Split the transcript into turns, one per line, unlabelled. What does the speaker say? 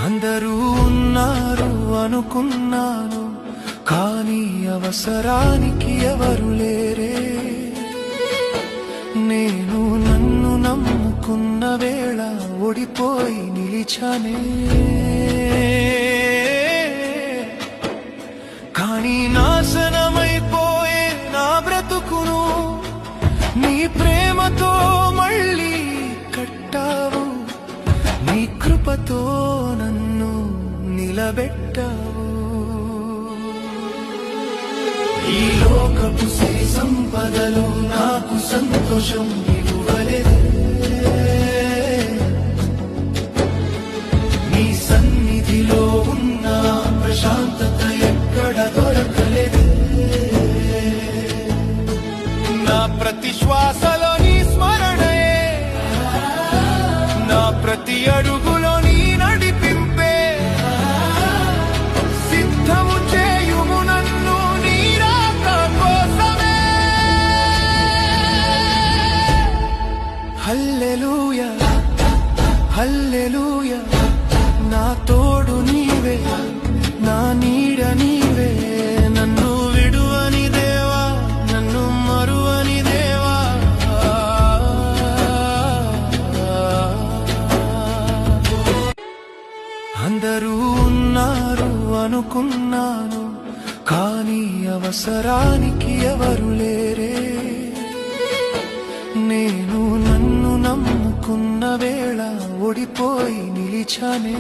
అందరూ ఉన్నారు అనుకున్నాను, కానీ అవసరానికి ఎవరు లేరే. నేను నన్ను నమ్ముకున్న వేళ ఓడిపోయి నిలిచానే. కానీ నాశనమైపోయే నా బ్రతుకును నీ ప్రేమతో మళ్ళీ కట్టావు. నీ కృపతో నన్ను నిలబెట్టావు. ఈ లోకపు సంపదలో నాకు సంతోషం ఇవ్వలేదే. నీ సన్నిధిలో ఉన్న ప్రశాంతత ఎక్కడ దొరకలేదే. నా ప్రతి శ్వాసలో నీ స్మరణయే, నా ప్రతి అడుగులో నీ నడిపింపే. సిద్ధము చేయుము నన్ను నీ రాక కోసమే. హల్లెలూయా హల్లెలూయా, నా తోడు నీవే, నా నీడ నీవే. నన్ను విడువని దేవా, నన్ను మరువని దేవా. అందరూ ఉన్నారు అనుకున్నాను, కానీ అవసరానికి ఎవరు లేరే. నేను నన్ను నమ్ముకున్న వేళ ఓడిపోయి నిలిచానే.